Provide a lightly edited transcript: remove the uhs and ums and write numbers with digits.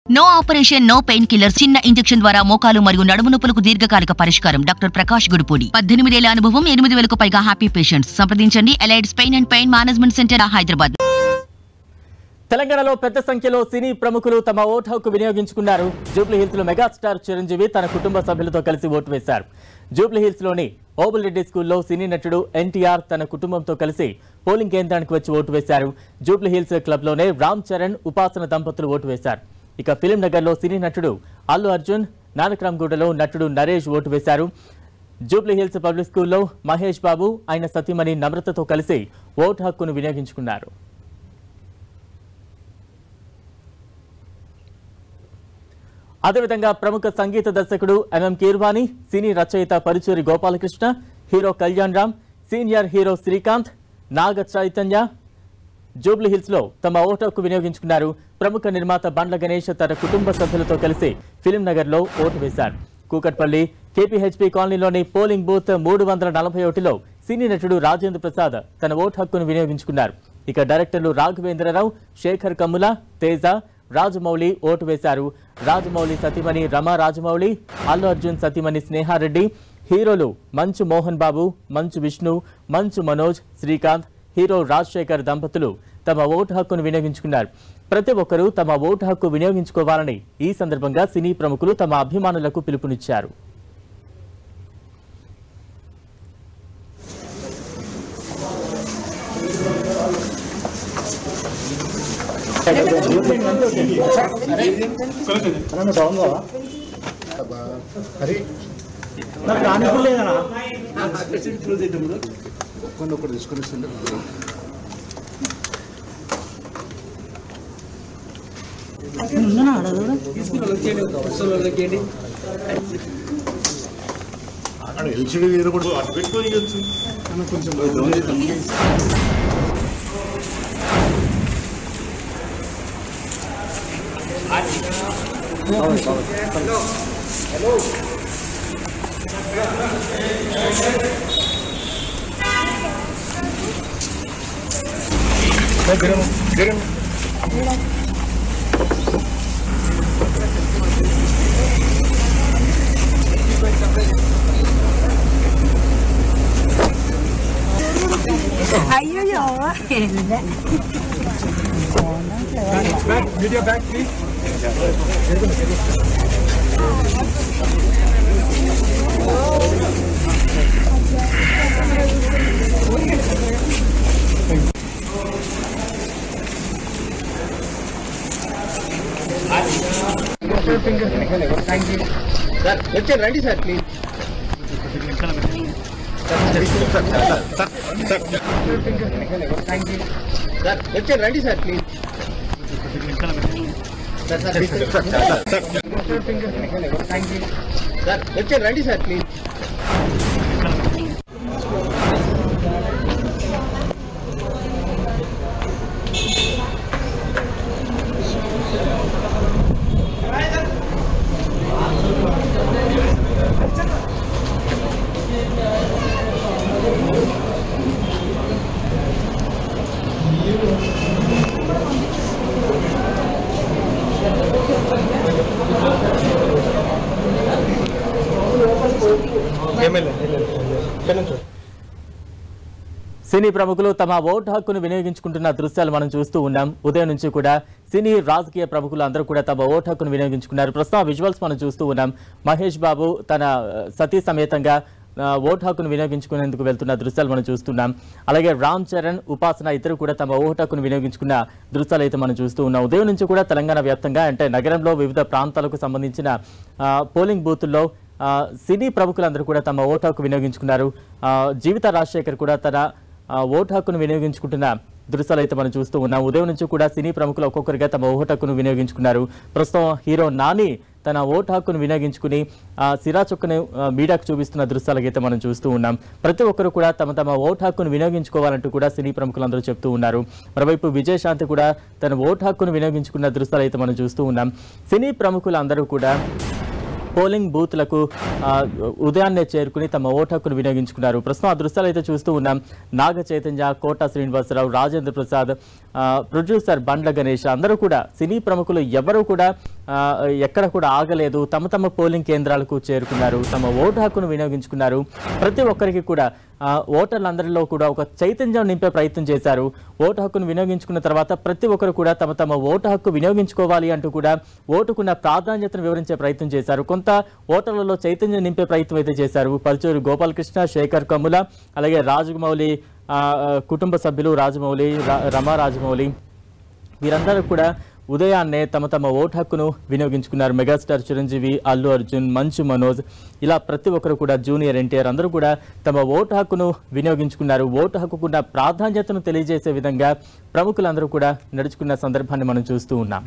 No operation no painkiller చిన్న injection ద్వారా మోకాలు మరియు నడుము నొప్పులకు దీర్ఘకాలిక పరిష్కారం. డాక్టర్ ప్రకాష్ గుడిపూడి 18 ఏళ్ల అనుభవం 8,000కు పైగా హ్యాపీ పేషెంట్స్. సంప్రదించండి allied's pain and pain management centre Hyderabad. తెలంగాణలో పెద్ద సంఖ్యలో సినీ ప్రముఖులు తమ ఓటు హక్కు వినియోగించుకున్నారు. జూబ్లీహిల్స్ లో మెగాస్టార్ చిరంజీవి తన కుటుంబ సభ్యులతో కలిసి ఓటు వేశారు. జూబ్లీహిల్స్ లోని ఓబుల్ రెడ్డి స్కూల్లో సినీ నటుడు ఎన్టీఆర్ తన కుటుంబంతో కలిసి పోలింగ్ కేంద్రానికి వచ్చి ఓటు వేశారు. జూబ్లీహిల్స్ క్లబ్ లోనే రామ్ చరణ్, ఉపాసన దంపతులు ఓటు వేశారు. ఇక ఫిలిం నగర్ లో సినీ నటుడు అల్లు అర్జున్, నానక్రామ్గూడలో నటుడు నరేష్ ఓటు వేశారు. జూబ్లీహిల్స్ పబ్లిక్ స్కూల్లో మహేష్ బాబు, ఆయన సతీమణి నమ్రతతో కలిసి ఓటు హక్కును వినియోగించుకున్నారు. అదేవిధంగా ప్రముఖ సంగీత దర్శకుడు ఎంఎం కీర్వాణి, సినీ రచయిత Paruchuri Gopalakrishna, hero Kalyan Ram, senior hero Srikanth, Naga Chaitanya Jubilee Hills లో తమ ఓటు హక్కు వినియోగించుకున్నారు. ప్రముఖ నిర్మాత బండ్ల గణేష్ తన కుటుంబ సభ్యులతో కలిసి ఫిలిం నగర్ లో ఓటు వేశారు. కూకట్పల్లి కేపీహెచ్పీ కాలనీలోని పోలింగ్ బూత్ 341లో సినీ నటుడు రాజేంద్ర ప్రసాద్ తన ఓటు హక్కును వినియోగించుకున్నారు. ఇక డైరెక్టర్లు రాఘవేంద్రరావు, శేఖర్ కమ్ముల, తేజ, రాజమౌళి ఓటు వేశారు. రాజమౌళి సతీమణి రమా రాజమౌళి, అల్లు అర్జున్ సతీమణి స్నేహారెడ్డి, హీరోలు మంచు మోహన్ బాబు, మంచు విష్ణు, మంచు మనోజ్, శ్రీకాంత్, హీరో రాజశేఖర్ దంపతులు తమ ఓటు హక్కును వినియోగించుకున్నారు. ప్రతి ఒక్కరూ తమ ఓటు హక్కు వినియోగించుకోవాలని ఈ సందర్భంగా సినీ ప్రముఖులు తమ అభిమానులకు పిలుపునిచ్చారు. అయ్యో వీడియో బ్యాక్ ప్లీజ్. సార్ వచ్చారు, రండి సార్ ప్లీజ్. సార్ వచ్చారు, రండి సార్ ప్లీజ్. సార్ వచ్చారు, రండి సార్ ప్లీజ్. సినీ ప్రముఖులు తమ ఓటు హక్కును వినియోగించుకుంటున్న దృశ్యాలు మనం చూస్తూ ఉన్నాం. ఉదయం నుంచి కూడా సినీ రాజకీయ ప్రముఖులు అందరూ కూడా తమ ఓటు హక్కును వినియోగించుకున్నారు. ప్రస్తుతం విజువల్స్ మనం చూస్తూ ఉన్నాం. మహేష్ బాబు తన సతీ సమేతంగా ఓటు హక్కును వినియోగించుకునేందుకు వెళ్తున్న దృశ్యాలు మనం చూస్తున్నాం. అలాగే రామ్ చరణ్, ఉపాసన ఇద్దరు కూడా తమ ఓటు హక్కును వినియోగించుకున్న దృశ్యాలు అయితే మనం చూస్తూ ఉన్నాం. ఉదయం నుంచి కూడా తెలంగాణ వ్యాప్తంగా అంటే నగరంలో వివిధ ప్రాంతాలకు సంబంధించిన పోలింగ్ బూతుల్లో సినీ ప్రముఖులందరూ కూడా తమ ఓటు హక్కు వినియోగించుకున్నారు. జీవిత రాజశేఖర్ కూడా తన ఓటు హక్కును వినియోగించుకుంటున్న దృశ్యాలు అయితే మనం చూస్తూ ఉన్నాం. ఉదయం నుంచి కూడా సినీ ప్రముఖులు ఒక్కొక్కరిగా తమ ఓటు హక్కును వినియోగించుకున్నారు. ప్రస్తుతం హీరో నాని తన ఓటు హక్కును వినియోగించుకుని సిరా చొక్కను మీడియాకు చూపిస్తున్న దృశ్యాలకైతే మనం చూస్తూ ఉన్నాం. ప్రతి ఒక్కరు కూడా తమ తమ ఓటు హక్కును వినియోగించుకోవాలంటూ కూడా సినీ ప్రముఖులందరూ చెప్తూ ఉన్నారు. మరోవైపు విజయశాంతి కూడా తన ఓటు హక్కును వినియోగించుకున్న దృశ్యాలు అయితే మనం చూస్తూ ఉన్నాం. సినీ ప్రముఖులందరూ కూడా పోలింగ్ బూత్లకు ఉదయాన్నే చేరుకుని తమ ఓటు హక్కును వినియోగించుకున్నారు. ప్రస్తుతం ఆ దృశ్యాలు అయితే చూస్తూ ఉన్నాం. నాగ చైతన్య, కోట శ్రీనివాసరావు, రాజేంద్ర ప్రసాద్, ప్రొడ్యూసర్ బండ్ల గణేష్ అందరూ కూడా సినీ ప్రముఖులు ఎవరూ కూడా ఎక్కడ కూడా ఆగలేదు. తమ తమ పోలింగ్ కేంద్రాలకు చేరుకున్నారు, తమ ఓటు హక్కును వినియోగించుకున్నారు. ప్రతి ఒక్కరికి కూడా ఓటర్లందరిలో కూడా ఒక చైతన్యం నింపే ప్రయత్నం చేశారు. ఓటు హక్కును వినియోగించుకున్న తర్వాత ప్రతి ఒక్కరు కూడా తమ తమ ఓటు హక్కు వినియోగించుకోవాలి అంటూ కూడా ఓటుకున్న ప్రాధాన్యతను వివరించే ప్రయత్నం చేశారు. కొంత ఓటర్లలో చైతన్యం నింపే ప్రయత్నం అయితే చేశారు. పల్చూరు గోపాలకృష్ణ, శేఖర్ కమ్ముల, అలాగే రాజమౌళి కుటుంబ సభ్యులు, రాజమౌళి, రమా రాజమౌళి వీరందరూ కూడా ఉదయాన్నే తమ తమ ఓటు హక్కును వినియోగించుకున్నారు. మెగాస్టార్ చిరంజీవి, అల్లు అర్జున్, మంచు మనోజ్ ఇలా ప్రతి ఒక్కరు కూడా జూనియర్ ఎన్టీఆర్ అందరూ కూడా తమ ఓటు హక్కును వినియోగించుకున్నారు. ఓటు హక్కుకున్న ప్రాధాన్యతను తెలియజేసే విధంగా ప్రముఖులందరూ కూడా నడుచుకున్న సందర్భాన్ని మనం చూస్తూ ఉన్నాం.